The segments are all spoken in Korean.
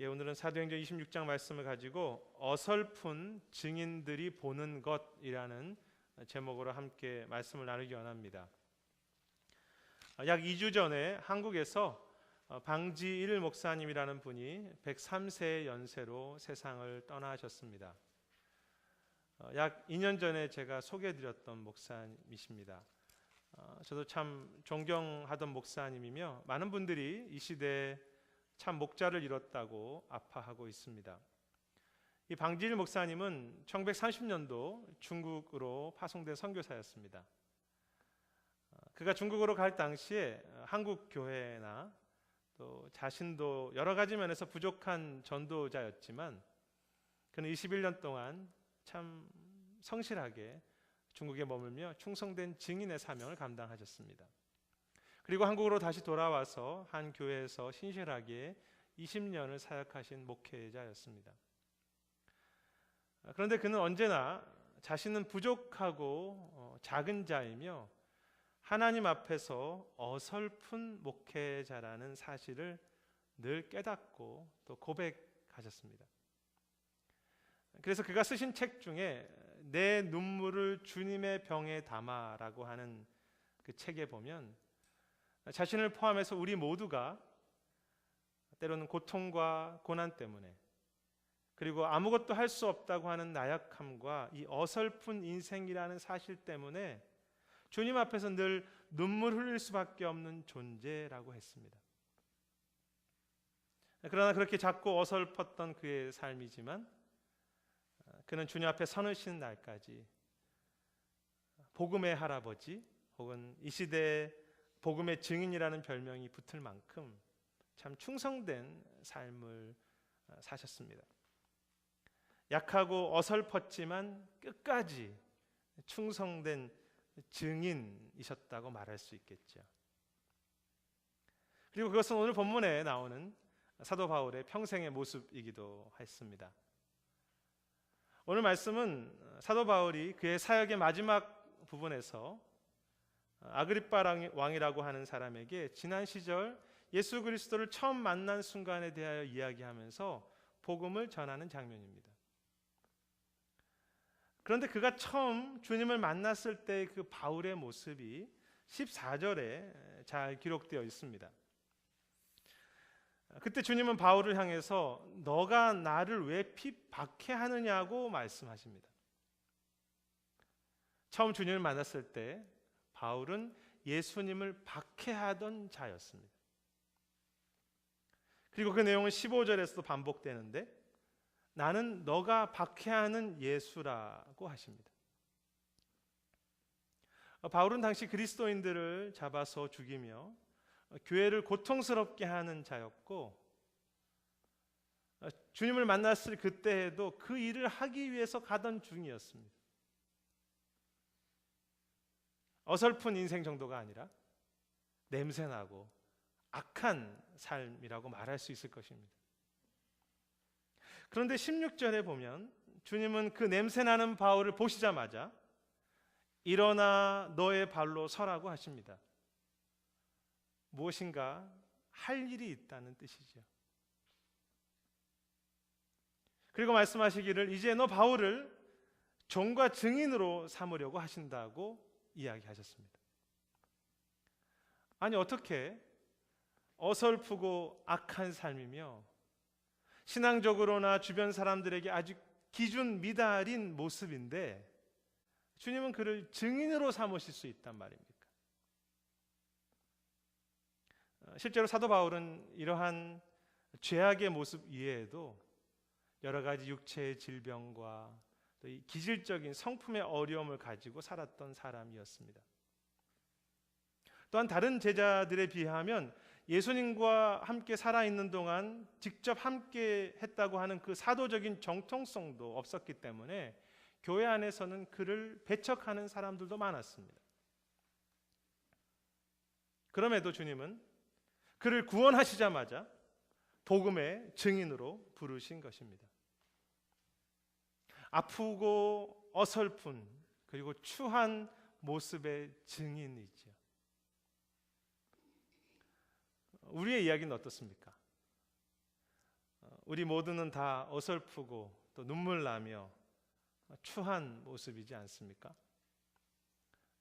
오늘은 사도행전 26장 말씀을 가지고 어설픈 증인들이 보는 것이라는 제목으로 함께 말씀을 나누기 원합니다. 약 2주 전에 한국에서 방지일 목사님이라는 분이 103세의 연세로 세상을 떠나셨습니다. 약 2년 전에 제가 소개해드렸던 목사님이십니다. 저도 참 존경하던 목사님이며 많은 분들이 이 시대에 참 목자를 잃었다고 아파하고 있습니다. 이 방지일 목사님은 1930년도 중국으로 파송된 선교사였습니다. 그가 중국으로 갈 당시에 한국 교회나 또 자신도 여러 가지 면에서 부족한 전도자였지만 그는 21년 동안 참 성실하게 중국에 머물며 충성된 증인의 사명을 감당하셨습니다. 그리고 한국으로 다시 돌아와서 한 교회에서 신실하게 20년을 사역하신 목회자였습니다. 그런데 그는 언제나 자신은 부족하고 작은 자이며 하나님 앞에서 어설픈 목회자라는 사실을 늘 깨닫고 또 고백하셨습니다. 그래서 그가 쓰신 책 중에 내 눈물을 주님의 병에 담아라고 하는 그 책에 보면 자신을 포함해서 우리 모두가 때로는 고통과 고난 때문에 그리고 아무것도 할 수 없다고 하는 나약함과 이 어설픈 인생이라는 사실 때문에 주님 앞에서 늘 눈물 흘릴 수밖에 없는 존재라고 했습니다. 그러나 그렇게 작고 어설펐던 그의 삶이지만 그는 주님 앞에 서는 날까지 복음의 할아버지 혹은 이 시대의 복음의 증인이라는 별명이 붙을 만큼 참 충성된 삶을 사셨습니다. 약하고 어설펐지만 끝까지 충성된 증인이셨다고 말할 수 있겠죠. 그리고 그것은 오늘 본문에 나오는 사도 바울의 평생의 모습이기도 했습니다. 오늘 말씀은 사도 바울이 그의 사역의 마지막 부분에서 아그리빠 왕이라고 하는 사람에게 지난 시절 예수 그리스도를 처음 만난 순간에 대하여 이야기하면서 복음을 전하는 장면입니다. 그런데 그가 처음 주님을 만났을 때 그 바울의 모습이 14절에 잘 기록되어 있습니다. 그때 주님은 바울을 향해서 너가 나를 왜 핍박해하느냐고 말씀하십니다. 처음 주님을 만났을 때 바울은 예수님을 박해하던 자였습니다. 그리고 그 내용은 15절에서도 반복되는데 나는 너가 박해하는 예수라고 하십니다. 바울은 당시 그리스도인들을 잡아서 죽이며 교회를 고통스럽게 하는 자였고 주님을 만났을 그때에도 그 일을 하기 위해서 가던 중이었습니다. 어설픈 인생 정도가 아니라 냄새나고 악한 삶이라고 말할 수 있을 것입니다. 그런데 16절에 보면 주님은 그 냄새나는 바울을 보시자마자 일어나 너의 발로 서라고 하십니다. 무엇인가 할 일이 있다는 뜻이죠. 그리고 말씀하시기를 이제 너 바울을 종과 증인으로 삼으려고 하신다고 이야기하셨습니다. 아니 어떻게 어설프고 악한 삶이며 신앙적으로나 주변 사람들에게 아주 기준 미달인 모습인데 주님은 그를 증인으로 삼으실 수 있단 말입니까? 실제로 사도 바울은 이러한 죄악의 모습 이외에도 여러 가지 육체의 질병과 또 이 기질적인 성품의 어려움을 가지고 살았던 사람이었습니다. 또한 다른 제자들에 비하면 예수님과 함께 살아있는 동안 직접 함께 했다고 하는 그 사도적인 정통성도 없었기 때문에 교회 안에서는 그를 배척하는 사람들도 많았습니다. 그럼에도 주님은 그를 구원하시자마자 복음의 증인으로 부르신 것입니다. 아프고 어설픈 그리고 추한 모습의 증인이죠. 우리의 이야기는 어떻습니까? 우리 모두는 다 어설프고 또 눈물 나며 추한 모습이지 않습니까?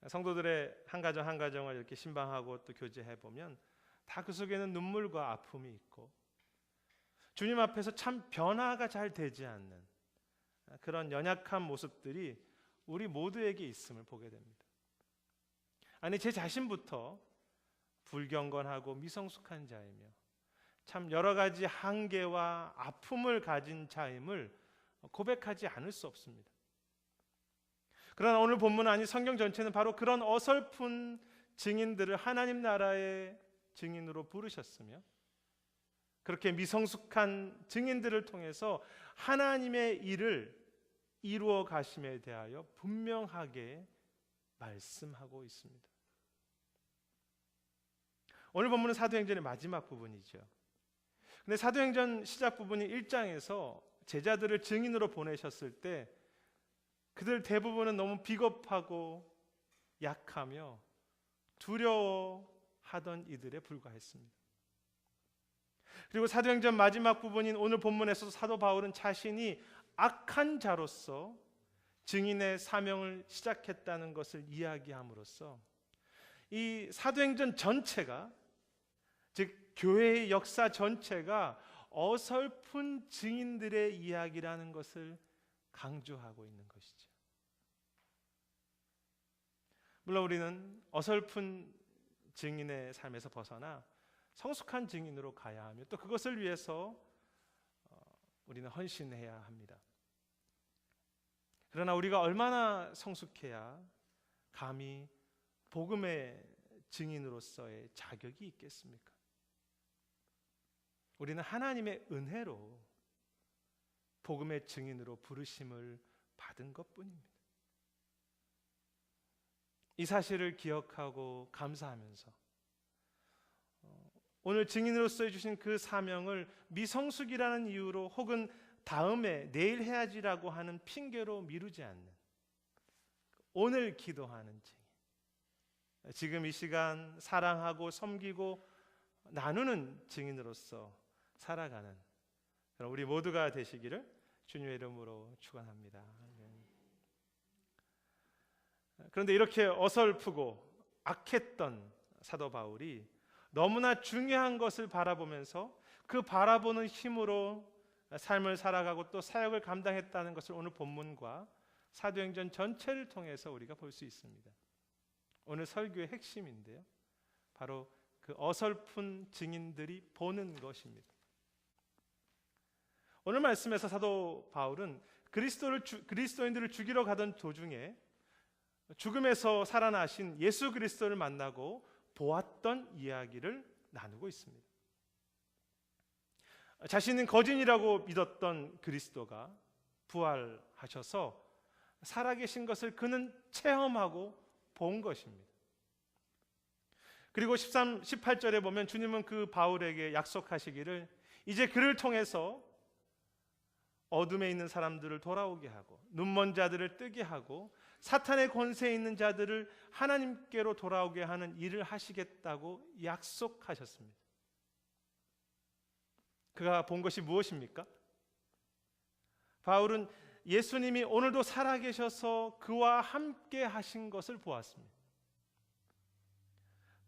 성도들의 한 가정 한 가정을 이렇게 신방하고 또 교제해 보면 다 그 속에는 눈물과 아픔이 있고 주님 앞에서 참 변화가 잘 되지 않는 그런 연약한 모습들이 우리 모두에게 있음을 보게 됩니다. 아니, 제 자신부터 불경건하고 미성숙한 자이며 참 여러 가지 한계와 아픔을 가진 자임을 고백하지 않을 수 없습니다. 그러나 오늘 본문 아니 성경 전체는 바로 그런 어설픈 증인들을 하나님 나라의 증인으로 부르셨으며 그렇게 미성숙한 증인들을 통해서 하나님의 일을 이루어 가심에 대하여 분명하게 말씀하고 있습니다. 오늘 본문은 사도행전의 마지막 부분이죠. 근데 사도행전 시작 부분이 1장에서 제자들을 증인으로 보내셨을 때 그들 대부분은 너무 비겁하고 약하며 두려워하던 이들에 불과했습니다. 그리고 사도행전 마지막 부분인 오늘 본문에서 사도 바울은 자신이 악한 자로서 증인의 사명을 시작했다는 것을 이야기함으로써 이 사도행전 전체가, 즉 교회의 역사 전체가 어설픈 증인들의 이야기라는 것을 강조하고 있는 것이죠. 물론 우리는 어설픈 증인의 삶에서 벗어나 성숙한 증인으로 가야 하며 또 그것을 위해서 우리는 헌신해야 합니다. 그러나 우리가 얼마나 성숙해야 감히 복음의 증인으로서의 자격이 있겠습니까? 우리는 하나님의 은혜로 복음의 증인으로 부르심을 받은 것뿐입니다. 이 사실을 기억하고 감사하면서 오늘 증인으로서 해주신 그 사명을 미성숙이라는 이유로 혹은 다음에 내일 해야지라고 하는 핑계로 미루지 않는 오늘 기도하는 증인, 지금 이 시간 사랑하고 섬기고 나누는 증인으로서 살아가는 우리 모두가 되시기를 주님의 이름으로 축원합니다. 그런데 이렇게 어설프고 악했던 사도 바울이 너무나 중요한 것을 바라보면서 그 바라보는 힘으로 삶을 살아가고 또 사역을 감당했다는 것을 오늘 본문과 사도행전 전체를 통해서 우리가 볼 수 있습니다. 오늘 설교의 핵심인데요, 바로 그 어설픈 증인들이 보는 것입니다. 오늘 말씀에서 사도 바울은 그리스도인들을 죽이러 가던 도중에 죽음에서 살아나신 예수 그리스도를 만나고 보았던 이야기를 나누고 있습니다. 자신은 거짓이라고 믿었던 그리스도가 부활하셔서 살아계신 것을 그는 체험하고 본 것입니다. 그리고 13, 18절에 보면 주님은 그 바울에게 약속하시기를 이제 그를 통해서 어둠에 있는 사람들을 돌아오게 하고 눈먼 자들을 뜨게 하고 사탄의 권세에 있는 자들을 하나님께로 돌아오게 하는 일을 하시겠다고 약속하셨습니다. 그가 본 것이 무엇입니까? 바울은 예수님이 오늘도 살아계셔서 그와 함께 하신 것을 보았습니다.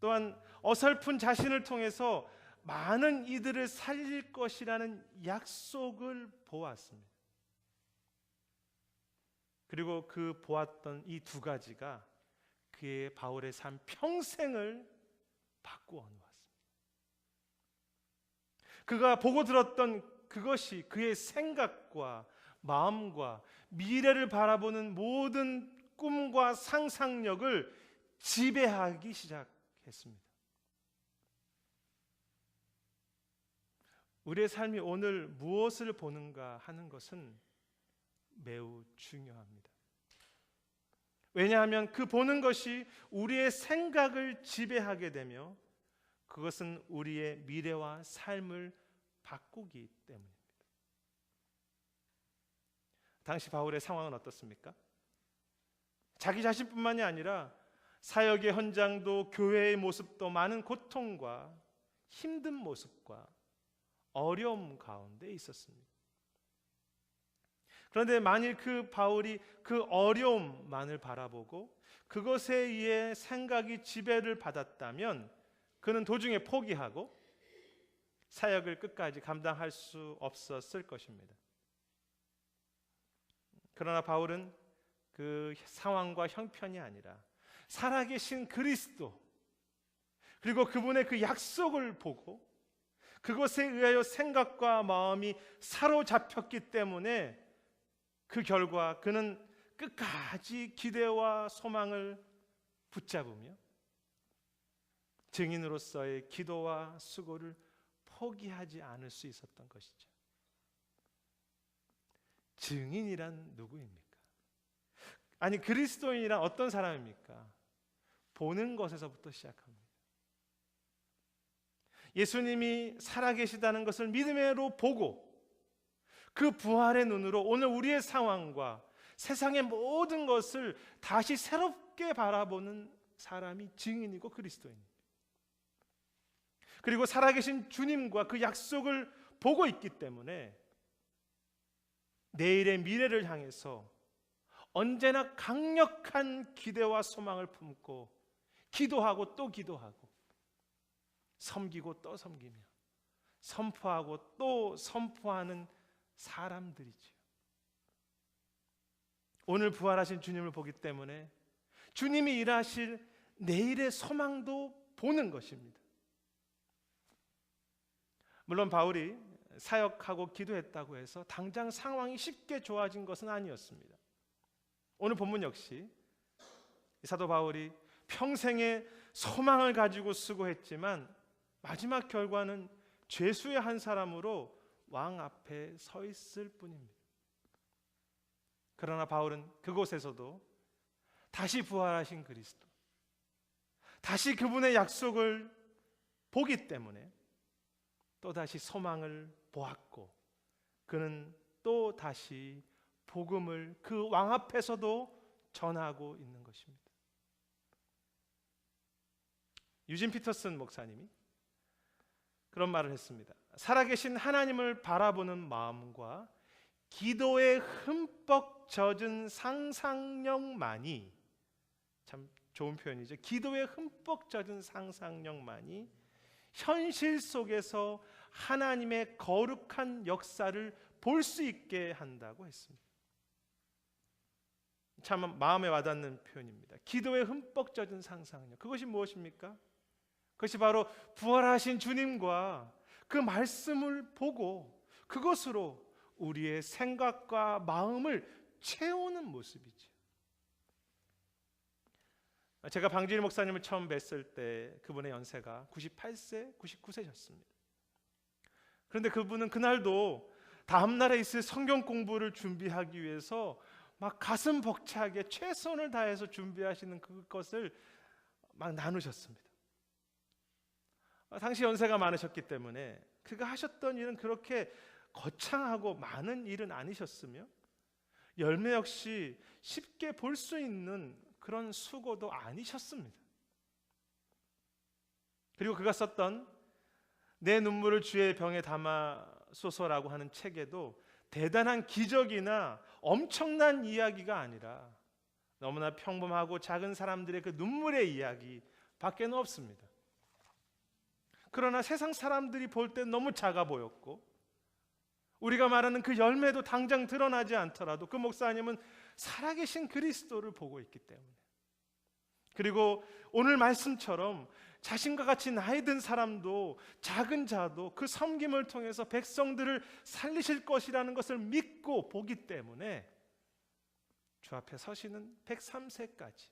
또한 어설픈 자신을 통해서 많은 이들을 살릴 것이라는 약속을 보았습니다. 그리고 그 보았던 이 두 가지가 그의 바울의 삶 평생을 바꾸어 놓았습니다. 그가 보고 들었던 그것이 그의 생각과 마음과 미래를 바라보는 모든 꿈과 상상력을 지배하기 시작했습니다. 우리의 삶이 오늘 무엇을 보는가 하는 것은 매우 중요합니다. 왜냐하면 그 보는 것이 우리의 생각을 지배하게 되며 그것은 우리의 미래와 삶을 바꾸기 때문입니다. 당시 바울의 상황은 어떻습니까? 자기 자신뿐만이 아니라 사역의 현장도 교회의 모습도 많은 고통과 힘든 모습과 어려움 가운데 있었습니다. 그런데 만일 그 바울이 그 어려움만을 바라보고 그것에 의해 생각이 지배를 받았다면 그는 도중에 포기하고 사역을 끝까지 감당할 수 없었을 것입니다. 그러나 바울은 그 상황과 형편이 아니라 살아계신 그리스도 그리고 그분의 그 약속을 보고 그것에 의하여 생각과 마음이 사로잡혔기 때문에 그 결과 그는 끝까지 기대와 소망을 붙잡으며 증인으로서의 기도와 수고를 포기하지 않을 수 있었던 것이죠. 증인이란 누구입니까? 아니, 그리스도인이란 어떤 사람입니까? 보는 것에서부터 시작합니다. 예수님이 살아계시다는 것을 믿음으로 보고 그 부활의 눈으로 오늘 우리의 상황과 세상의 모든 것을 다시 새롭게 바라보는 사람이 증인이고 그리스도인입니다. 그리고 살아계신 주님과 그 약속을 보고 있기 때문에 내일의 미래를 향해서 언제나 강력한 기대와 소망을 품고 기도하고 또 기도하고 섬기고 또 섬기며 선포하고 또 선포하는 사람들이지요. 오늘 부활하신 주님을 보기 때문에 주님이 일하실 내일의 소망도 보는 것입니다. 물론 바울이 사역하고 기도했다고 해서 당장 상황이 쉽게 좋아진 것은 아니었습니다. 오늘 본문 역시 사도 바울이 평생의 소망을 가지고 수고했지만 마지막 결과는 죄수의 한 사람으로 왕 앞에 서 있을 뿐입니다. 그러나 바울은 그곳에서도 다시 부활하신 그리스도, 다시 그분의 약속을 보기 때문에 또다시 소망을 보았고 그는 또 다시 복음을 그 왕 앞에서도 전하고 있는 것입니다. 유진 피터슨 목사님이 그런 말을 했습니다. 살아계신 하나님을 바라보는 마음과 기도에 흠뻑 젖은 상상력만이, 참 좋은 표현이죠. 기도에 흠뻑 젖은 상상력만이 현실 속에서 하나님의 거룩한 역사를 볼 수 있게 한다고 했습니다. 참 마음에 와닿는 표현입니다. 기도에 흠뻑 젖은 상상력, 그것이 무엇입니까? 그것이 바로 부활하신 주님과 그 말씀을 보고 그것으로 우리의 생각과 마음을 채우는 모습이죠. 제가 방진일 목사님을 처음 뵀을 때 그분의 연세가 98세, 99세셨습니다. 그런데 그분은 그날도 다음 날에 있을 성경 공부를 준비하기 위해서 막 가슴 벅차게 최선을 다해서 준비하시는 그것을 막 나누셨습니다. 당시 연세가 많으셨기 때문에 그가 하셨던 일은 그렇게 거창하고 많은 일은 아니셨으며 열매 역시 쉽게 볼 수 있는 그런 수고도 아니셨습니다. 그리고 그가 썼던 내 눈물을 주의 병에 담아소서라고 하는 책에도 대단한 기적이나 엄청난 이야기가 아니라 너무나 평범하고 작은 사람들의 그 눈물의 이야기 밖에는 없습니다. 그러나 세상 사람들이 볼 때 너무 작아 보였고 우리가 말하는 그 열매도 당장 드러나지 않더라도 그 목사님은 살아계신 그리스도를 보고 있기 때문에, 그리고 오늘 말씀처럼 자신과 같이 나이 든 사람도 작은 자도 그 섬김을 통해서 백성들을 살리실 것이라는 것을 믿고 보기 때문에 주 앞에 서시는 103세까지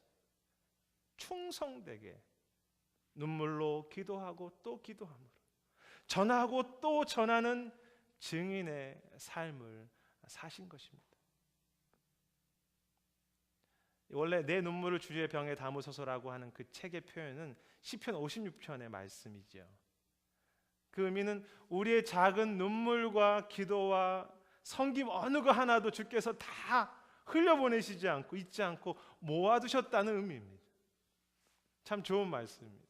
충성되게 눈물로 기도하고 또 기도함으로 전하고 또 전하는 증인의 삶을 사신 것입니다. 원래 내 눈물을 주의 병에 담으소서라고 하는 그 책의 표현은 시편 56편의 말씀이죠. 그 의미는 우리의 작은 눈물과 기도와 섬김 어느 거 하나도 주께서 다 흘려보내시지 않고 잊지 않고 모아두셨다는 의미입니다. 참 좋은 말씀입니다.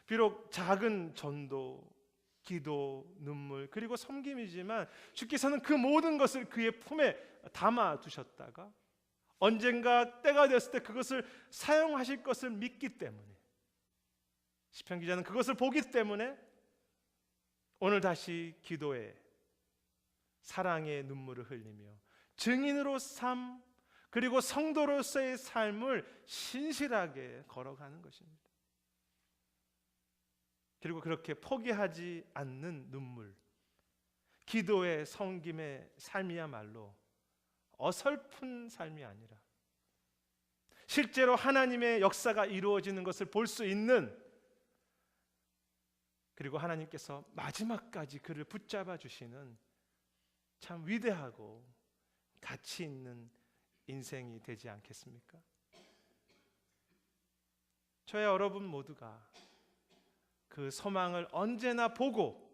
비록 작은 전도, 기도, 눈물, 그리고 섬김이지만 주께서는 그 모든 것을 그의 품에 담아 두셨다가 언젠가 때가 됐을 때 그것을 사용하실 것을 믿기 때문에, 시편 기자는 그것을 보기 때문에 오늘 다시 기도에 사랑의 눈물을 흘리며 증인으로 삶, 그리고 성도로서의 삶을 신실하게 걸어가는 것입니다. 그리고 그렇게 포기하지 않는 눈물, 기도의 섬김의 삶이야말로 어설픈 삶이 아니라 실제로 하나님의 역사가 이루어지는 것을 볼 수 있는, 그리고 하나님께서 마지막까지 그를 붙잡아 주시는 참 위대하고 가치 있는 인생이 되지 않겠습니까? 저와 여러분 모두가 그 소망을 언제나 보고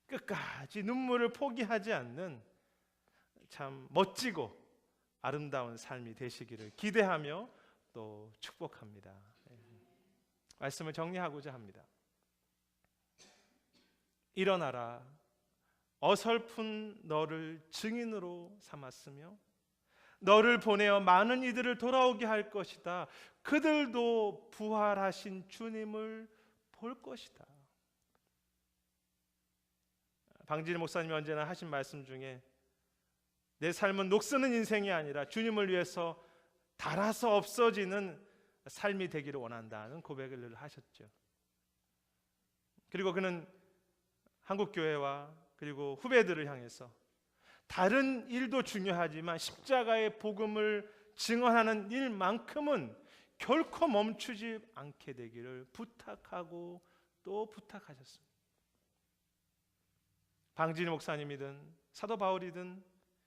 끝까지 눈물을 포기하지 않는 참 멋지고 아름다운 삶이 되시기를 기대하며 또 축복합니다. 말씀을 정리하고자 합니다. 일어나라, 어설픈 너를 증인으로 삼았으며 너를 보내어 많은 이들을 돌아오게 할 것이다. 그들도 부활하신 주님을 볼 것이다. 방진일 목사님이 언제나 하신 말씀 중에 내 삶은 녹쓰는 인생이 아니라 주님을 위해서 닳아서 없어지는 삶이 되기를 원한다는 고백을 늘 하셨죠. 그리고 그는 한국교회와 그리고 후배들을 향해서 다른 일도 중요하지만 십자가의 복음을 증언하는 일만큼은 결코 멈추지 않게 되기를 부탁하고 또 부탁하셨습니다. 방진일 목사님이든 사도 바울이든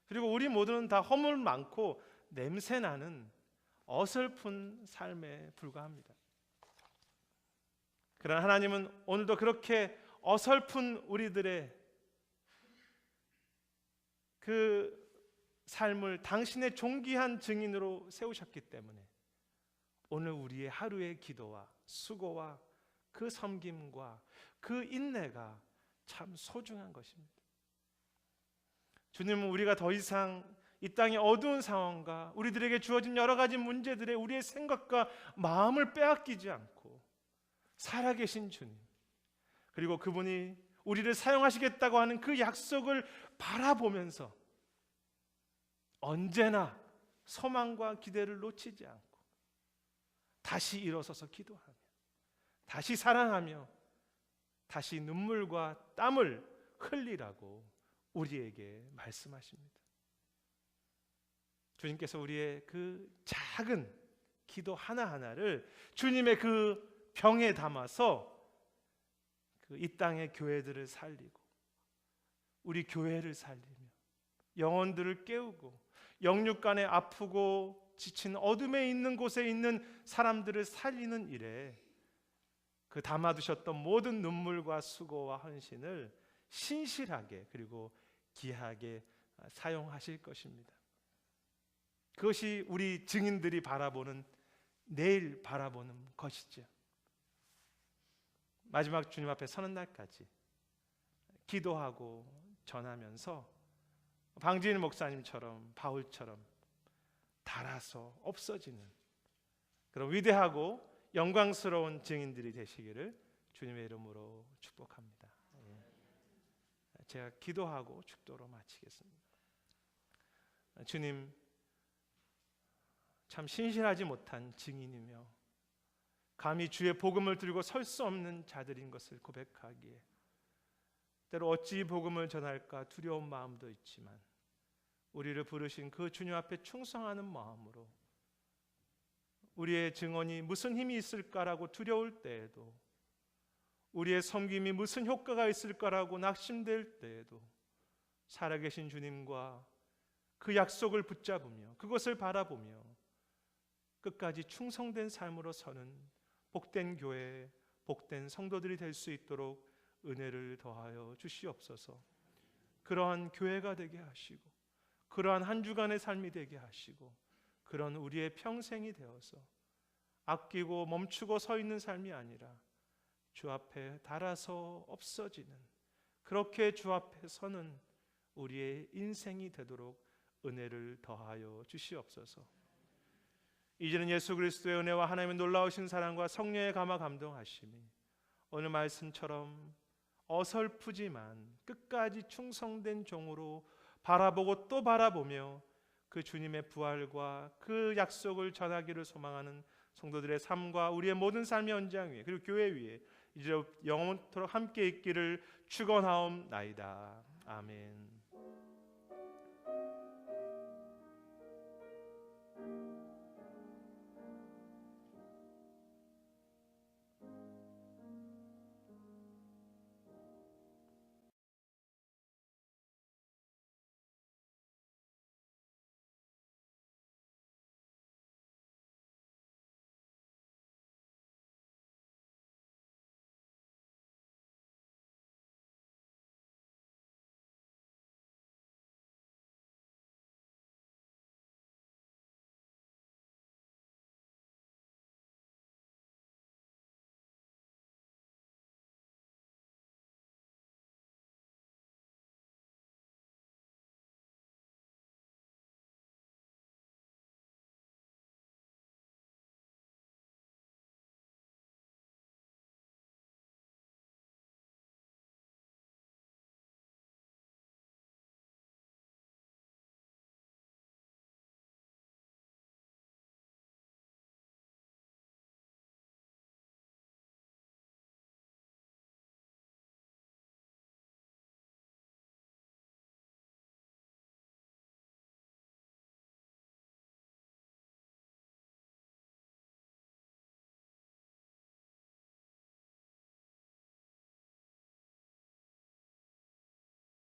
그리고 우리 모두는 다 허물 많고 냄새나는 어설픈 삶에 불과합니다. 그러나 하나님은 오늘도 그렇게 어설픈 우리들의 그 삶을 당신의 존귀한 증인으로 세우셨기 때문에 오늘 우리의 하루의 기도와 수고와 그 섬김과 그 인내가 참 소중한 것입니다. 주님은 우리가 더 이상 이 땅의 어두운 상황과 우리들에게 주어진 여러 가지 문제들에 우리의 생각과 마음을 빼앗기지 않고 살아계신 주님, 그리고 그분이 우리를 사용하시겠다고 하는 그 약속을 바라보면서 언제나 소망과 기대를 놓치지 않고 다시 일어서서 기도하며 다시 사랑하며 다시 눈물과 땀을 흘리라고 우리에게 말씀하십니다. 주님께서 우리의 그 작은 기도 하나하나를 주님의 그 병에 담아서 이 땅의 교회들을 살리고 우리 교회를 살리며 영혼들을 깨우고 영육간에 아프고 지친 어둠에 있는 곳에 있는 사람들을 살리는 일에 그 담아두셨던 모든 눈물과 수고와 헌신을 신실하게 그리고 귀하게 사용하실 것입니다. 그것이 우리 증인들이 바라보는, 내일 바라보는 것이죠. 마지막 주님 앞에 서는 날까지 기도하고 전하면서 방진일 목사님처럼 바울처럼 닳아서 없어지는 그런 위대하고 영광스러운 증인들이 되시기를 주님의 이름으로 축복합니다. 제가 기도하고 축도로 마치겠습니다. 주님, 참 신실하지 못한 증인이며 감히 주의 복음을 들고 설 수 없는 자들인 것을 고백하기에 때로 어찌 복음을 전할까 두려운 마음도 있지만 우리를 부르신 그 주님 앞에 충성하는 마음으로 우리의 증언이 무슨 힘이 있을까라고 두려울 때에도, 우리의 섬김이 무슨 효과가 있을까라고 낙심될 때에도 살아계신 주님과 그 약속을 붙잡으며 그것을 바라보며 끝까지 충성된 삶으로 서는 복된 교회, 복된 성도들이 될 수 있도록 은혜를 더하여 주시옵소서. 그러한 교회가 되게 하시고 그러한 한 주간의 삶이 되게 하시고 그런 우리의 평생이 되어서 아끼고 멈추고 서 있는 삶이 아니라 주 앞에 닳아서 없어지는 그렇게 주 앞에 서는 우리의 인생이 되도록 은혜를 더하여 주시옵소서. 이제는 예수 그리스도의 은혜와 하나님의 놀라우신 사랑과 성령의 감화 감동하심이 오늘 말씀처럼 어설프지만 끝까지 충성된 종으로 바라보고 또 바라보며 그 주님의 부활과 그 약속을 전하기를 소망하는 성도들의 삶과 우리의 모든 삶의 현장 위에 그리고 교회 위에 이제 영원토록 함께 있기를 축원하옵나이다. 아멘.